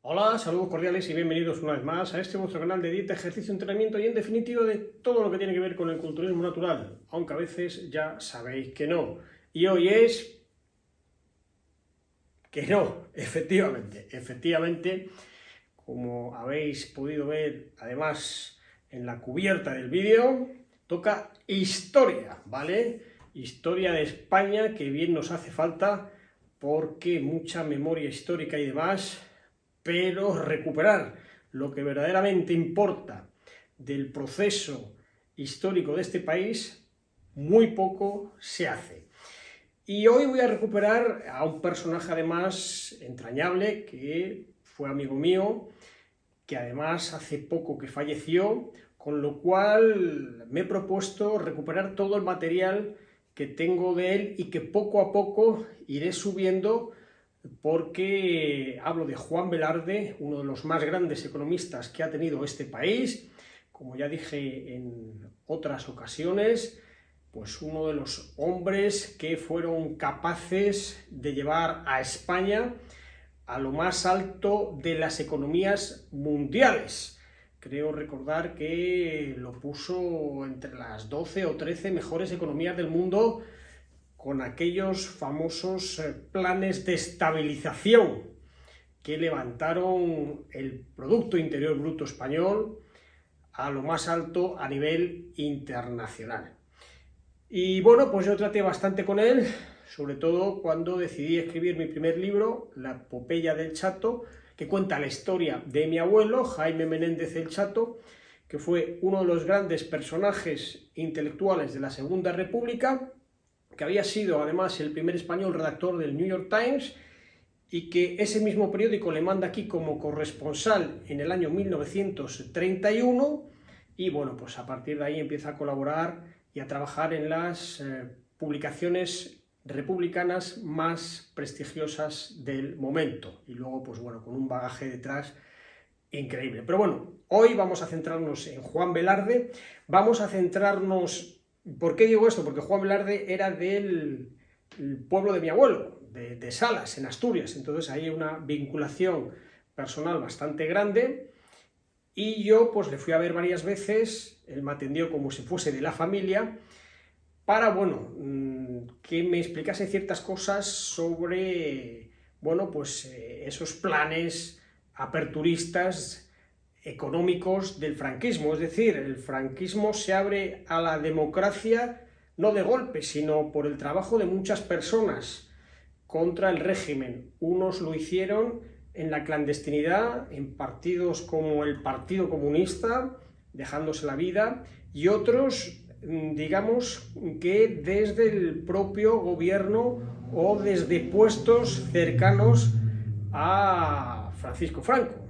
Hola, saludos cordiales y bienvenidos una vez más a este vuestro canal de dieta, ejercicio, entrenamiento y en definitiva de todo lo que tiene que ver con el culturismo natural, aunque a veces ya sabéis que no. Y hoy es que no, efectivamente, como habéis podido ver además en la cubierta del vídeo, toca historia, ¿vale? Historia de España que bien nos hace falta porque mucha memoria histórica y demás, pero recuperar lo que verdaderamente importa del proceso histórico de este país, muy poco se hace. Y hoy voy a recuperar a un personaje además entrañable, que fue amigo mío, que además hace poco que falleció, con lo cual me he propuesto recuperar todo el material que tengo de él y que poco a poco iré subiendo, porque hablo de Juan Velarde, uno de los más grandes economistas que ha tenido este país, como ya dije en otras ocasiones, pues uno de los hombres que fueron capaces de llevar a España a lo más alto de las economías mundiales. Creo recordar que lo puso entre las 12 o 13 mejores economías del mundo, con aquellos famosos planes de estabilización que levantaron el Producto Interior Bruto español a lo más alto a nivel internacional. Y bueno, pues yo traté bastante con él, sobre todo cuando decidí escribir mi primer libro, La Epopeya del Chato, que cuenta la historia de mi abuelo, Jaime Menéndez el Chato, que fue uno de los grandes personajes intelectuales de la Segunda República, que había sido además el primer español redactor del New York Times y que ese mismo periódico le manda aquí como corresponsal en el año 1931, y bueno, pues a partir de ahí empieza a colaborar y a trabajar en las publicaciones republicanas más prestigiosas del momento, y luego pues bueno, con un bagaje detrás increíble. Pero bueno, hoy vamos a centrarnos en Juan Velarde, vamos a centrarnos. ¿Por qué digo esto? Porque Juan Velarde era del pueblo de mi abuelo, de Salas, en Asturias, entonces hay una vinculación personal bastante grande, y yo pues le fui a ver varias veces, él me atendió como si fuese de la familia, para, bueno, que me explicase ciertas cosas sobre, bueno, pues esos planes aperturistas económicos del franquismo. Es decir, el franquismo se abre a la democracia no de golpe, sino por el trabajo de muchas personas contra el régimen. Unos lo hicieron en la clandestinidad, en partidos como el Partido Comunista, dejándose la vida, y otros, digamos, que desde el propio gobierno o desde puestos cercanos a Francisco Franco.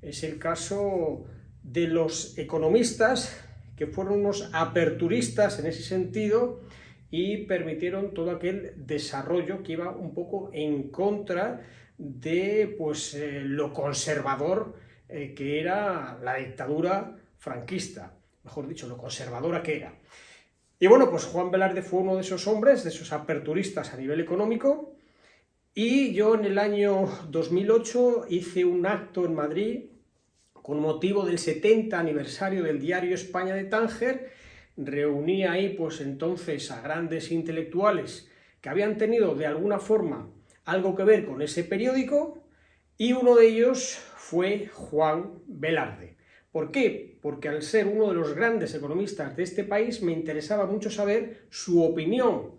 Es el caso de los economistas, que fueron unos aperturistas en ese sentido y permitieron todo aquel desarrollo que iba un poco en contra de pues, lo conservador que era la dictadura franquista, mejor dicho, lo conservadora que era. Y bueno, pues Juan Velarde fue uno de esos hombres, de esos aperturistas a nivel económico, y yo en el año 2008 hice un acto en Madrid con motivo del 70 aniversario del diario España de Tánger. Reuní ahí pues entonces a grandes intelectuales que habían tenido de alguna forma algo que ver con ese periódico, y uno de ellos fue Juan Velarde. ¿Por qué? Porque al ser uno de los grandes economistas de este país me interesaba mucho saber su opinión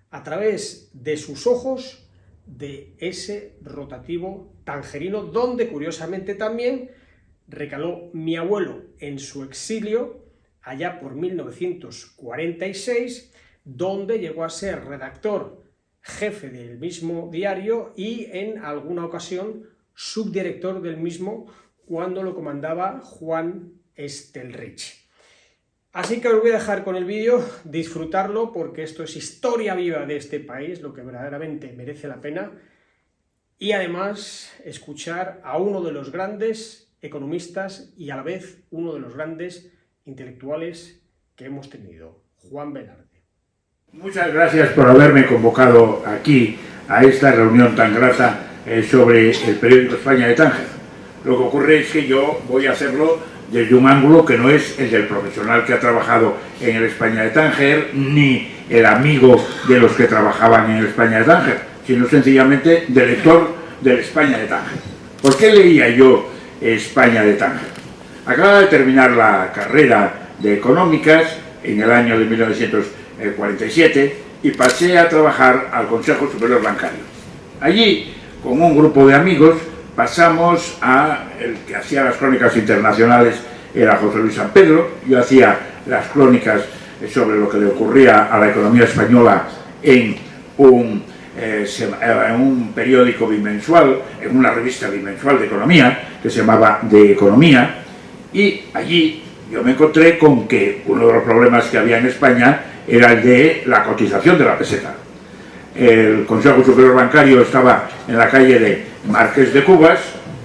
a través de sus ojos de ese rotativo tangerino, donde curiosamente también recaló mi abuelo en su exilio allá por 1946, donde llegó a ser redactor jefe del mismo diario y en alguna ocasión subdirector del mismo cuando lo comandaba Juan Estelrich. Así que os voy a dejar con el vídeo, disfrutarlo, porque esto es historia viva de este país, lo que verdaderamente merece la pena, y además escuchar a uno de los grandes economistas y a la vez uno de los grandes intelectuales que hemos tenido, Juan Velarde. Muchas gracias por haberme convocado aquí a esta reunión tan grata sobre el periódico España de Tánger. Lo que ocurre es que yo voy a hacerlo desde un ángulo que no es el del profesional que ha trabajado en el España de Tánger, ni el amigo de los que trabajaban en el España de Tánger, sino sencillamente del lector del España de Tánger. ¿Por qué leía yo España de Tánger? Acababa de terminar la carrera de Económicas en el año de 1947 y pasé a trabajar al Consejo Superior Bancario. Allí, con un grupo de amigos, pasamos a el que hacía las crónicas internacionales, era José Luis San Pedro. Yo hacía las crónicas sobre lo que le ocurría a la economía española en un periódico bimensual, en una revista bimensual de economía, que se llamaba De Economía, y allí yo me encontré con que uno de los problemas que había en España era el de la cotización de la peseta. El Consejo Superior Bancario estaba en la calle de Marqués de Cubas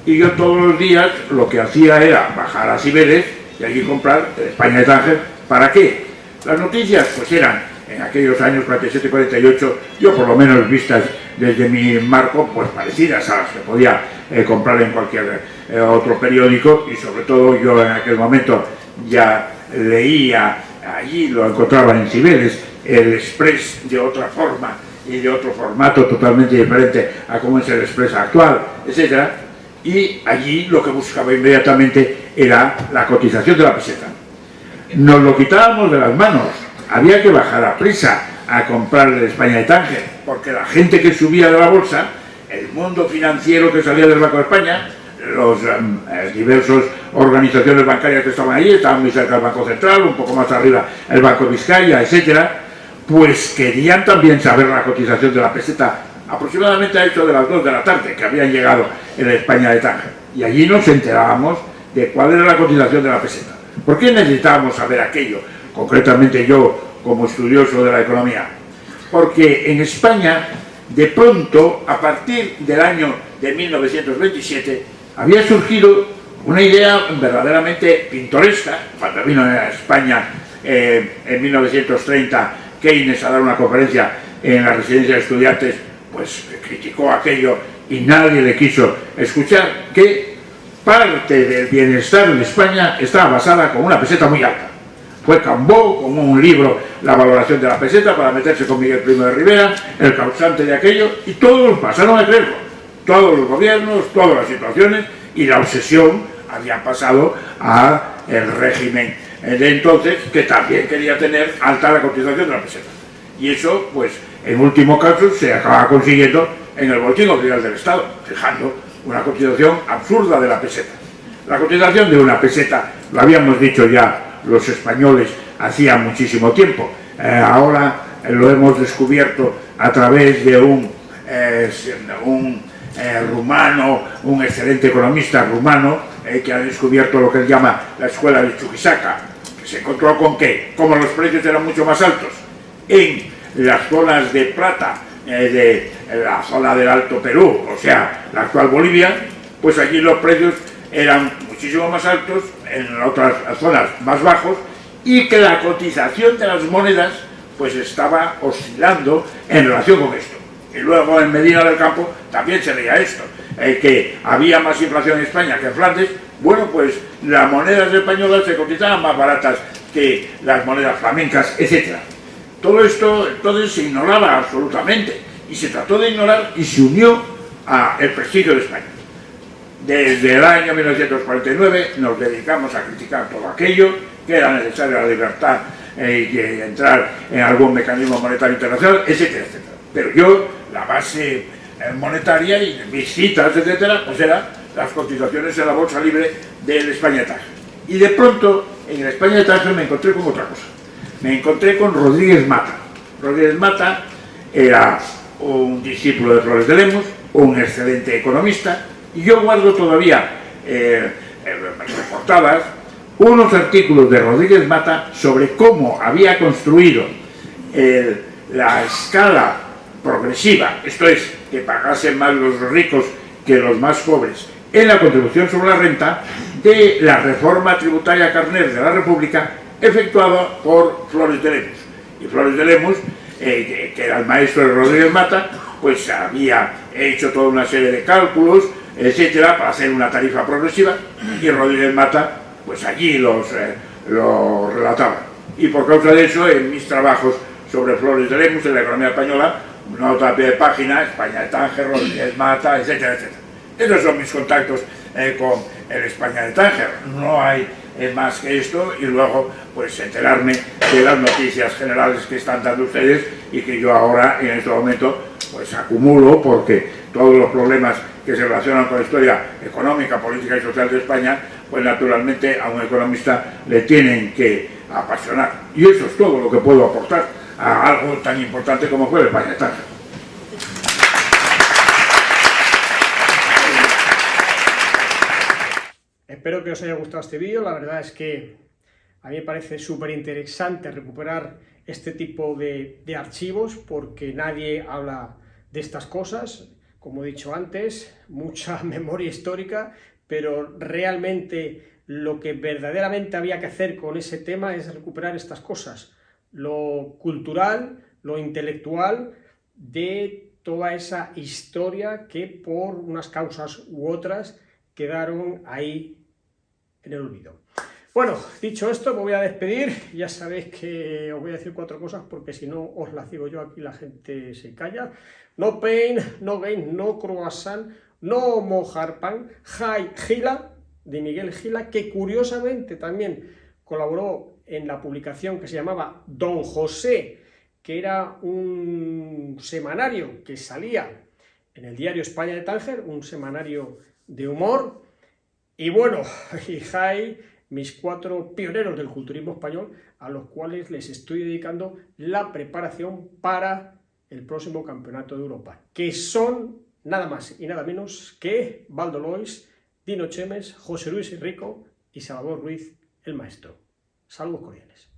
y yo todos los días lo que hacía era bajar a Cibeles y allí comprar el España de Tánger. ¿Para qué? Las noticias pues eran, en aquellos años 47-48, yo por lo menos vistas desde mi marco, pues parecidas a las que podía comprar en cualquier otro periódico, y sobre todo yo en aquel momento ya leía, allí lo encontraba en Cibeles, el Express de otra forma y de otro formato totalmente diferente a cómo es el Express actual, etc. Y allí lo que buscaba inmediatamente era la cotización de la peseta. Nos lo quitábamos de las manos, había que bajar a prisa a comprar el España de Tánger, porque la gente que subía de la bolsa, el mundo financiero que salía del Banco de España, los diversos organizaciones bancarias que estaban allí, estaban muy cerca del Banco Central, un poco más arriba el Banco de Vizcaya, etcétera, pues querían también saber la cotización de la peseta, aproximadamente a eso de las 2 de la tarde, que habían llegado en la España de Tánger. Y allí nos enterábamos de cuál era la cotización de la peseta. ¿Por qué necesitábamos saber aquello? Concretamente yo, como estudioso de la economía. Porque en España, de pronto, a partir del año de 1927, había surgido una idea verdaderamente pintoresca. Cuando vino a España en 1930 Keynes a dar una conferencia en la residencia de estudiantes, pues criticó aquello y nadie le quiso escuchar, que parte del bienestar de España estaba basada con una peseta muy alta. Fue Cambó con un libro, La valoración de la peseta, para meterse con Miguel Primo de Rivera, el causante de aquello, y todos pasaron a creerlo. Todos los gobiernos, todas las situaciones, y la obsesión había pasado al régimen de entonces, que también quería tener alta la cotización de la peseta. Y eso, pues, en último caso, se acaba consiguiendo en el Boletín Oficial del Estado, fijando una cotización absurda de la peseta. La cotización de una peseta, lo habíamos dicho ya los españoles hacía muchísimo tiempo, ahora lo hemos descubierto a través de un rumano, un excelente economista rumano, que ha descubierto lo que él llama la escuela de Chuquisaca, que se encontró con que, como los precios eran mucho más altos en las zonas de plata, de la zona del Alto Perú, o sea, la actual Bolivia, pues allí los precios eran muchísimo más altos, en otras zonas más bajos, y que la cotización de las monedas pues estaba oscilando en relación con esto. Y luego en Medina del Campo también se veía esto, que había más inflación en España que en Flandes. Bueno, pues las monedas españolas se cotizaban más baratas que las monedas flamencas, etc. Todo esto entonces se ignoraba absolutamente, y se trató de ignorar y se unió al prestigio de España. Desde el año 1949 nos dedicamos a criticar todo aquello, que era necesaria la libertad y entrar en algún mecanismo monetario internacional, etcétera, etcétera. Pero yo, la base monetaria y mis citas, etcétera, pues eran las cotizaciones en la bolsa libre del España de Tánger. Y de pronto, en el España de Tánger me encontré con otra cosa. Me encontré con Rodríguez Mata. Rodríguez Mata era un discípulo de Flores de Lemos, un excelente economista, y yo guardo todavía reportadas unos artículos de Rodríguez Mata sobre cómo había construido la escala progresiva, esto es, que pagasen más los ricos que los más pobres, en la contribución sobre la renta de la reforma tributaria Carner de la República efectuada por Flores de Lemos. Y Flores de Lemos, que era el maestro de Rodríguez Mata, pues había hecho toda una serie de cálculos etcétera, para hacer una tarifa progresiva, y Rodríguez Mata, pues allí lo relataba. Y por causa de eso, en mis trabajos sobre Flores de Lemus, en la economía española, nota a pie de página, España de Tánger, Rodríguez Mata, etcétera, etcétera. Esos son mis contactos con el España de Tánger. No hay más que esto, y luego pues enterarme de las noticias generales que están dando ustedes y que yo ahora en este momento pues acumulo, porque todos los problemas que se relacionan con la historia económica, política y social de España, pues naturalmente a un economista le tienen que apasionar. Y eso es todo lo que puedo aportar a algo tan importante como fue el España de Tánger. Espero que os haya gustado este vídeo. La verdad es que a mí me parece súper interesante recuperar este tipo de archivos, porque nadie habla de estas cosas. Como he dicho antes, mucha memoria histórica, pero realmente lo que verdaderamente había que hacer con ese tema es recuperar estas cosas, lo cultural, lo intelectual de toda esa historia que por unas causas u otras quedaron ahí en el olvido. Bueno, dicho esto, me voy a despedir. Ya sabéis que os voy a decir 4 cosas, porque si no os las digo yo aquí, la gente se calla. No pain, no gain, no croissant, no mojar pan, Gila, de Miguel Gila, que curiosamente también colaboró en la publicación que se llamaba Don José, que era un semanario que salía en el diario España de Tánger, un semanario de humor. Y bueno, y Jai, mis 4 pioneros del culturismo español, a los cuales les estoy dedicando la preparación para el próximo Campeonato de Europa, que son nada más y nada menos que Baldo Lois, Dino Chemes, José Luis Rico y Salvador Ruiz, el maestro. Saludos cordiales.